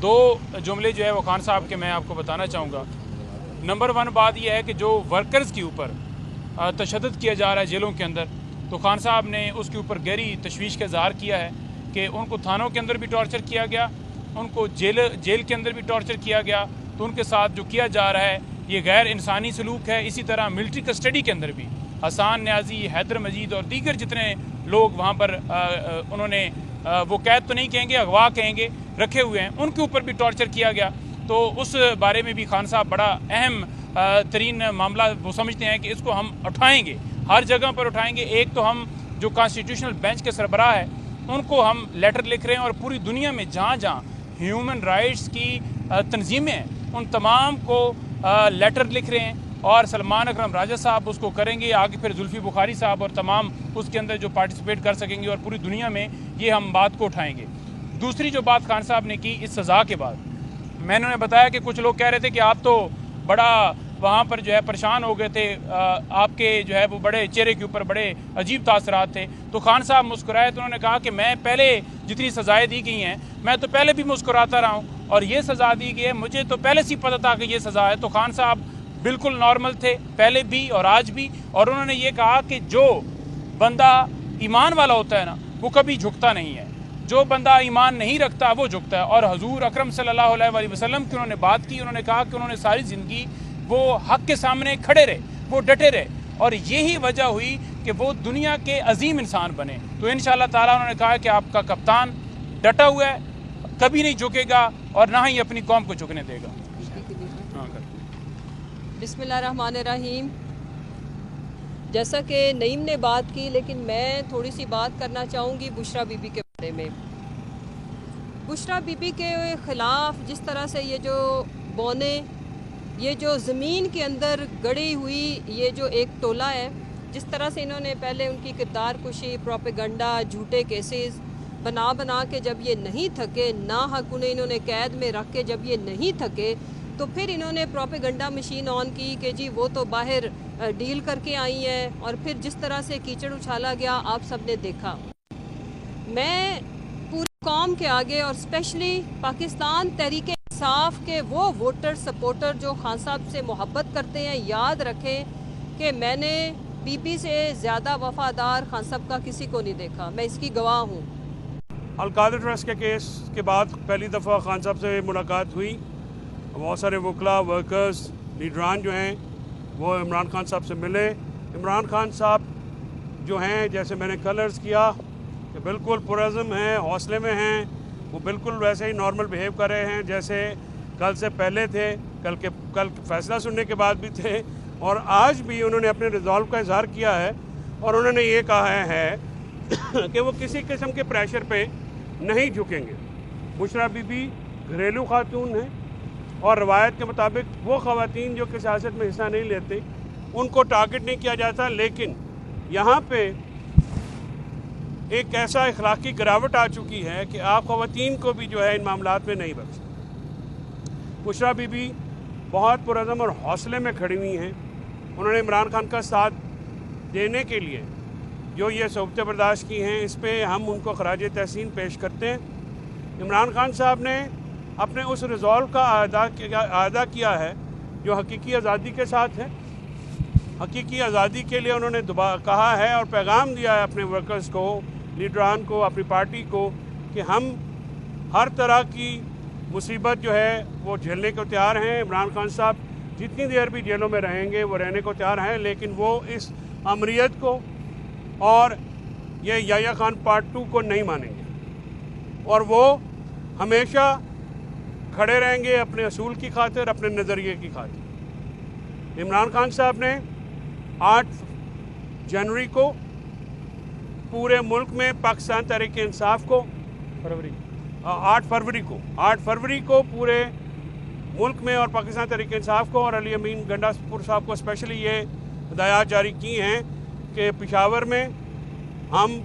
दो जुमले जो है वो खान साहब के मैं आपको बताना चाहूँगा। नंबर 1 बात यह है कि जो वर्कर्स के ऊपर तशद्दुद किया जा रहा है जेलों के अंदर, तो खान साहब ने उसके ऊपर गहरी तशवीश का इज़हार किया है कि उनको थानों के अंदर भी टॉर्चर किया गया, उनको जेल के अंदर भी टॉर्चर किया गया। तो उनके साथ जो किया जा रहा है ये गैर इंसानी सलूक है। इसी तरह मिलिट्री कस्टडी के अंदर भी हसन न्याजी, हैदर मजीद और दीगर जितने लोग वहाँ पर उन्होंने वो कैद तो नहीं कहेंगे, अगवा कहेंगे, रखे हुए हैं, उनके ऊपर भी टॉर्चर किया गया। तो उस बारे में भी खान साहब बड़ा अहम तरीन मामला वो समझते हैं कि इसको हम उठाएंगे, हर जगह पर उठाएंगे। एक तो हम जो कॉन्स्टिट्यूशनल बेंच के सरबराह है उनको हम लेटर लिख रहे हैं और पूरी दुनिया में जहाँ जहाँ ह्यूमन राइट्स की तंजीमें हैं उन तमाम को लेटर लिख रहे हैं और सलमान अकरम राजा साहब उसको करेंगे, आगे फिर जुल्फी बुखारी साहब और तमाम उसके अंदर जो पार्टिसिपेट कर सकेंगे और पूरी दुनिया में ये हम बात को उठाएंगे। दूसरी जो बात खान साहब ने की इस सज़ा के बाद, मैंने उन्हें बताया कि कुछ लोग कह रहे थे कि आप तो बड़ा वहाँ पर जो है परेशान हो गए थे, आपके जो है वो बड़े चेहरे के ऊपर बड़े अजीब तासरात थे। तो खान साहब मुस्कुराए तो उन्होंने कहा कि मैं पहले जितनी सज़ाएँ दी गई हैं मैं तो पहले भी मुस्कुराता रहा हूँ और ये सज़ा दी गई है, मुझे तो पहले से पता था कि ये सज़ा है। तो खान साहब बिल्कुल नॉर्मल थे पहले भी और आज भी, और उन्होंने ये कहा कि जो बंदा ईमान वाला होता है ना वो कभी झुकता नहीं है, जो बंदा ईमान नहीं रखता वो झुकता है। और हजूर अकरम सल्लल्लाहु अलैहि वसल्लम की उन्होंने बात की, उन्होंने कहा कि उन्होंने सारी ज़िंदगी वो हक़ के सामने खड़े रहे, वो डटे रहे और यही वजह हुई कि वो दुनिया के अजीम इंसान बने। तो इंशाअल्लाह ताला उन्होंने कहा कि आपका कप्तान डटा हुआ है, कभी नहीं झुकेगा और ना ही अपनी कौम को झुकने देगा। बिस्मिल्लाहिर्रहमानिर्रहीम। जैसा कि नईम ने बात की, लेकिन मैं थोड़ी सी बात करना चाहूँगी बुशरा बीबी के बारे में। बुशरा बीबी के ख़िलाफ़ जिस तरह से ये जो बौने, ये जो ज़मीन के अंदर गड़ी हुई ये जो एक टोला है, जिस तरह से इन्होंने पहले उनकी किरदार कुशी, प्रोपेगंडा, झूठे केसेस बना बना के जब ये नहीं थके, ना हक उन्हें इन्होंने कैद में रख के जब ये नहीं थके, तो फिर इन्होंने प्रोपेगंडा मशीन ऑन की कि जी वो तो बाहर डील करके आई हैं, और फिर जिस तरह से कीचड़ उछाला गया आप सब ने देखा। मैं पूरी कौम के आगे और स्पेशली पाकिस्तान तहरीक इंसाफ के वो वोटर सपोर्टर जो खान साहब से मोहब्बत करते हैं, याद रखें कि मैंने बीबी से ज़्यादा वफादार खान साहब का किसी को नहीं देखा, मैं इसकी गवाह हूँ। अलकादर ट्रस्ट के केस के बाद पहली दफ़ा खान साहब से मुलाकात हुई। बहुत सारे वकला, वर्कर्स, लीडरान जो हैं वो इमरान खान साहब से मिले। इमरान खान साहब जो हैं, जैसे मैंने कलर्स किया कि बिल्कुल पुरज़म हैं, हौसले में हैं, वो बिल्कुल वैसे ही नॉर्मल बिहेव कर रहे हैं जैसे कल से पहले थे, कल फैसला सुनने के बाद भी थे, और आज भी उन्होंने अपने रिजॉल्व का इजहार किया है। और उन्होंने ये कहा है कि वो किसी किस्म के प्रेशर पे नहीं झुकेंगे। बुशरा बीबी घरेलू खातून हैं और रवायत के मुताबिक वो ख़वातीन जो कि सियासत में हिस्सा नहीं लेते उनको टारगेट नहीं किया जाता, लेकिन यहाँ पे एक ऐसा इखलाकी गिरावट आ चुकी है कि आप ख़वातीन को भी जो है इन मामलात में नहीं बख्शते। बुशरा बीबी बहुत पुरज़म और हौसले में खड़ी हुई हैं। उन्होंने इमरान खान का साथ देने के लिए जो ये सोबतें बर्दाश्त की हैं, इस पर हम उनको खराज तहसीन पेश करते हैं। इमरान खान साहब ने अपने उस रिजॉल्व का अदा किया है जो हकीकी आज़ादी के साथ है। हकीकी आज़ादी के लिए उन्होंने कहा है और पैगाम दिया है अपने वर्कर्स को, लीडरान को, अपनी पार्टी को कि हम हर तरह की मुसीबत जो है वो झेलने को तैयार हैं। इमरान खान साहब जितनी देर भी जेलों में रहेंगे वो रहने को तैयार हैं, लेकिन वो इस अमरीत को और ये याह्या खान पार्ट 2 को नहीं मानेंगे और वो हमेशा खड़े रहेंगे अपने असूल की खातिर, अपने नज़रिए की खातिर। इमरान खान साहब ने 8 जनवरी को पूरे मुल्क में पाकिस्तान तहरीक इंसाफ को 8 फरवरी को पूरे मुल्क में और पाकिस्तान तहरीक इंसाफ को और अली अमीन गंडापुर साहब को स्पेशली ये हिदायत जारी की हैं कि पेशावर में हम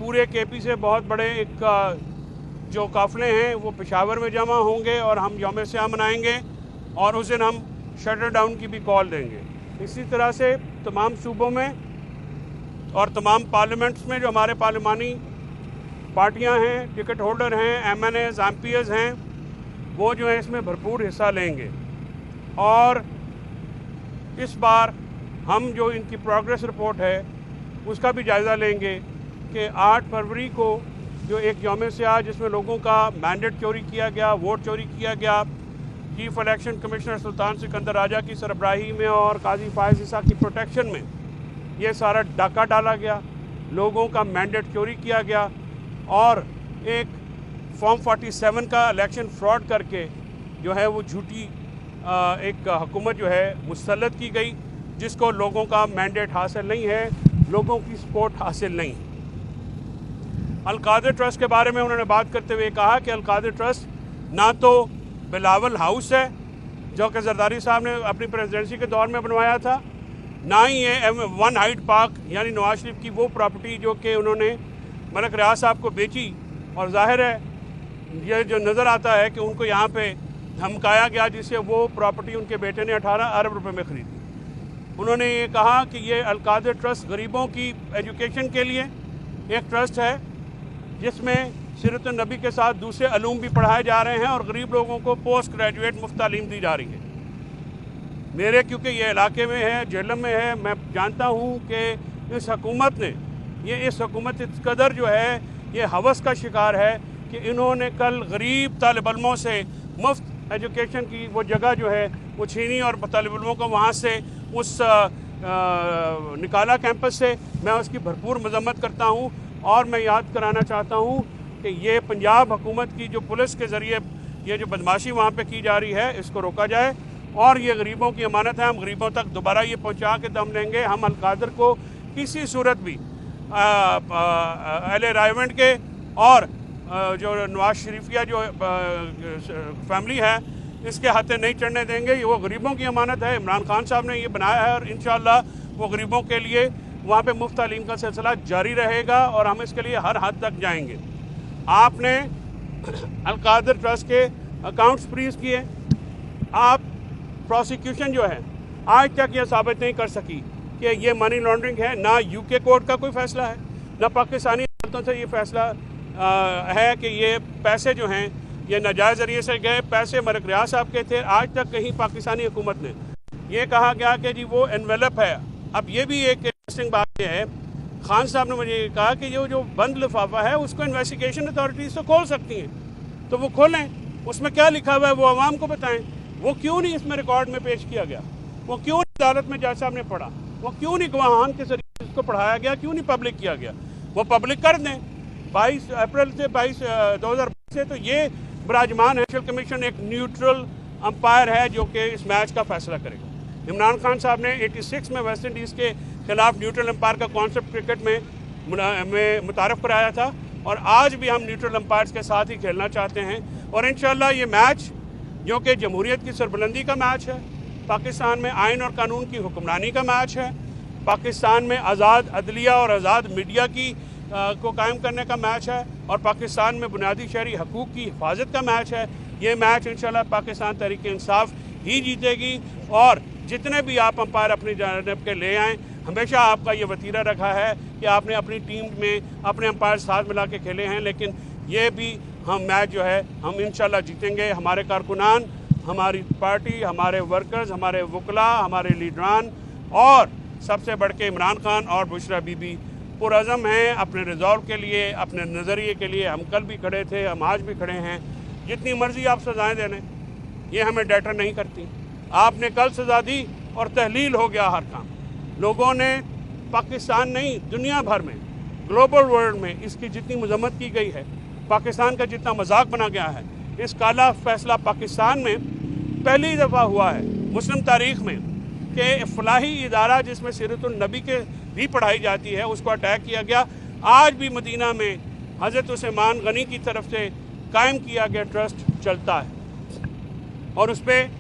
पूरे केपी से बहुत बड़े एक जो काफ़िले हैं वो पेशावर में जमा होंगे और हम यौम सियाह मनाएंगे और उस दिन हम शटर डाउन की भी कॉल देंगे। इसी तरह से तमाम सूबों में और तमाम पार्लियामेंट्स में जो हमारे पार्लिमानी पार्टियां हैं, टिकट होल्डर हैं, MNAs, MPs हैं, وہ जो है इसमें भरपूर हिस्सा लेंगे। और इस बार हम जो इनकी प्रोग्रेस रिपोर्ट है उसका भी जायज़ा लेंगे कि 8 फरवरी को जो एक यौम सियाह जिसमें लोगों का मैंडेट चोरी किया गया, वोट चोरी किया गया, चीफ इलेक्शन कमिश्नर सुल्तान सिकंदर राजा की सरबराही में और काजी फायज़ ईसा की प्रोटेक्शन में ये सारा डाका डाला गया, लोगों का मैंडेट चोरी किया गया और एक फॉर्म 47 का इलेक्शन फ्रॉड करके जो है वो झूठी एक हुकूमत जो है मुसल्लत की गई, जिसको लोगों का मैंडेट हासिल नहीं है, लोगों की सपोर्ट हासिल नहीं। अल-कादिर ट्रस्ट के बारे में उन्होंने बात करते हुए कहा कि अल-कादिर ट्रस्ट ना तो बिलावल हाउस है जो कि जरदारी साहब ने अपनी प्रेसिडेंसी के दौर में बनवाया था, ना ही ये वन हाइट पार्क यानी नवाज शरीफ की वो प्रॉपर्टी जो कि उन्होंने मलिक रियाज साहब को बेची। और जाहिर है ये जो नज़र आता है कि उनको यहाँ पे धमकाया गया, जिससे वो प्रॉपर्टी उनके बेटे ने 18 अरब रुपए में ख़रीदी। उन्होंने ये कहा कि ये अल-कादिर ट्रस्ट गरीबों की एजुकेशन के लिए एक ट्रस्ट है जिसमें सीरत नबी के साथ दूसरे अलूम भी पढ़ाए जा रहे हैं और गरीब लोगों को पोस्ट ग्रेजुएट मुफ्त तालीम दी जा रही है। मेरे क्योंकि ये इलाके में है, जेलम में है, मैं जानता हूँ कि इस हुकूमत ने इस हुकूमत इस कदर जो है ये हवस का शिकार है कि इन्होंने कल गरीब तालिब इल्मों से मुफ्त एजुकेशन की वो जगह जो है वो छीनी और तालिब इल्मों को वहाँ से उस निकाला कैंपस से। मैं उसकी भरपूर मजम्मत करता हूँ और मैं याद कराना चाहता हूँ कि ये पंजाब हुकूमत की जो पुलिस के ज़रिए ये जो बदमाशी वहाँ पे की जा रही है इसको रोका जाए और ये गरीबों की अमानत है। हम गरीबों तक दोबारा ये पहुँचा के दम लेंगे। हम अल-कादिर को किसी सूरत भी अहले रायवंड के और जो नवाज शरीफिया जो फैमिली है इसके हाथे नहीं चढ़ने देंगे। ये वो गरीबों की अमानत है, इमरान खान साहब ने ये बनाया है और इंशाअल्लाह वो गरीबों के लिए वहाँ पे मुफ्त तालीम का सिलसिला जारी रहेगा और हम इसके लिए हर हद तक जाएंगे। आपने अल-कादिर ट्रस्ट के अकाउंट्स फ्रीज किए, आप प्रोसिक्यूशन जो है आज तक ये साबित नहीं कर सकी कि ये मनी लॉन्ड्रिंग है। ना यूके कोर्ट का कोई फैसला है, ना पाकिस्तानी अदालतों से ये फैसला है कि ये पैसे जो हैं ये नाजायज़ ज़रिए से गए, पैसे मलिक रियाज साहब के थे। आज तक कहीं पाकिस्तानी हुकूमत ने ये कहा गया कि जी वो एनवेलप है। अब ये भी एक इंटरेस्टिंग बात ये है, खान साहब ने मुझे कहा कि जो बंद लिफाफा है उसको इन्वेस्टिगेशन अथॉरिटीज़ तो खोल सकती हैं, तो वो खोलें, उसमें क्या लिखा हुआ है वो आवाम को बताएं। वो क्यों नहीं इसमें रिकॉर्ड में पेश किया गया, वो क्यों नहीं अदालत में जज साहब ने पढ़ा, वो क्यों नहीं गवाहान के जरिए इसको पढ़ाया गया, क्यों नहीं पब्लिक किया गया, वो पब्लिक कर दें। 22 अप्रैल से 2022 से तो ये बराजमान है कमीशन एक न्यूट्रल अंपायर है जो कि इस मैच का फैसला करेगा। इमरान खान साहब ने 86 में वेस्ट इंडीज़ के खिलाफ न्यूट्रल अंपायर का कॉन्सेप्ट क्रिकेट में मुतारफ़ कराया था और आज भी हम न्यूट्रल अंपायर्स के साथ ही खेलना चाहते हैं। और इंशाअल्लाह ये मैच जो कि जमहूरियत की सरबुलंदी का मैच है, पाकिस्तान में आइन और कानून की हुक्मरानी का मैच है, पाकिस्तान में आज़ाद अदलिया और आज़ाद मीडिया की को कायम करने का मैच है और पाकिस्तान में बुनियादी शहरी हकूक़ की हिफाजत का मैच है। ये मैच इंशाअल्लाह पाकिस्तान तहरीक इंसाफ ही जीतेगी। और जितने भी आप अंपायर अपनी जानिब के ले आएँ, हमेशा आपका ये वतीरा रखा है कि आपने अपनी टीम में अपने अंपायर साथ मिला के खेले हैं, लेकिन ये भी हम मैच जो है हम इंशाअल्लाह जीतेंगे। हमारे कारकुनान, हमारी पार्टी, हमारे वर्कर्स, हमारे वकला, हमारे लीडरान और सबसे बढ़ के इमरान खान और बुशरा बीबी पुरअज़म हैं अपने रिजॉल्व के लिए, अपने नज़रिए के लिए। हम कल भी खड़े थे, हम आज भी खड़े हैं। जितनी मर्ज़ी आप सज़ाएँ देने, ये हमें डैटर नहीं करती। आपने कल सज़ा दी और तहलील हो गया हर काम। लोगों ने पाकिस्तान नहीं, दुनिया भर में, ग्लोबल वर्ल्ड में इसकी जितनी मजम्मत की गई है, पाकिस्तान का जितना मजाक बना गया है, इस काला फैसला पाकिस्तान में पहली दफ़ा हुआ है मुस्लिम तारीख़ में कि फलाही इदारा जिसमें सीरतुन नबी के भी पढ़ाई जाती है उसको अटैक किया गया। आज भी मदीना में हज़रत उस्मान गनी की तरफ से कायम किया गया ट्रस्ट चलता है और उस पर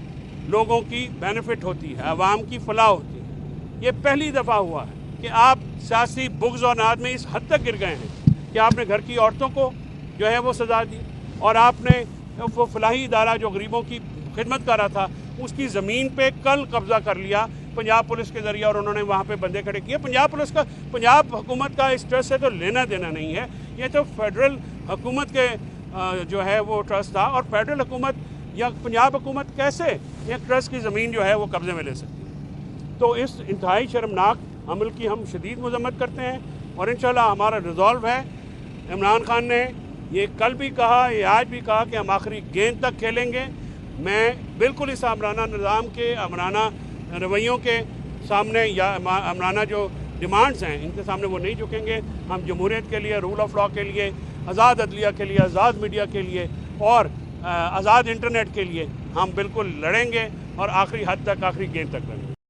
लोगों की बेनिफिट होती है, आवाम की फलाह होती है। ये पहली दफ़ा हुआ है कि आप सियासी बुग़्ज़ और नाद में इस हद तक गिर गए हैं कि आपने घर की औरतों को जो है वो सज़ा दी और आपने वो फलाही इदारा जो गरीबों की खिदमत कर रहा था उसकी ज़मीन पे कल कब्ज़ा कर लिया पंजाब पुलिस के ज़रिए और उन्होंने वहाँ पे बंदे खड़े किए। पंजाब हुकूमत का इस ट्रस्ट से तो लेना देना नहीं है, ये तो फेडरल हुकूमत के जो है वो ट्रस्ट था और फेडरल हुकूमत یا پنجاب حکومت کیسے ایک ٹرسٹ کی زمین جو ہے وہ قبضے میں لے سکتی ہے؟ تو اس انتہائی شرمناک عمل کی ہم شدید مذمت کرتے ہیں، اور انشاءاللہ ہمارا ریزولو ہے. عمران خان نے یہ کل بھی کہا، یہ آج بھی کہا کہ ہم آخری گیند تک کھیلیں گے. میں بالکل اس آمرانہ نظام کے، آمرانہ رویوں کے سامنے یا آمرانہ جو ڈیمانڈز ہیں ان کے سامنے وہ نہیں جھکیں گے. ہم جمہوریت کے لیے، رول آف لا کے لیے، آزاد عدلیہ کے لیے، آزاد میڈیا کے لیے اور آزاد انٹرنیٹ کے لیے ہم بالکل لڑیں گے اور آخری حد تک، آخری گیند تک لڑیں گے.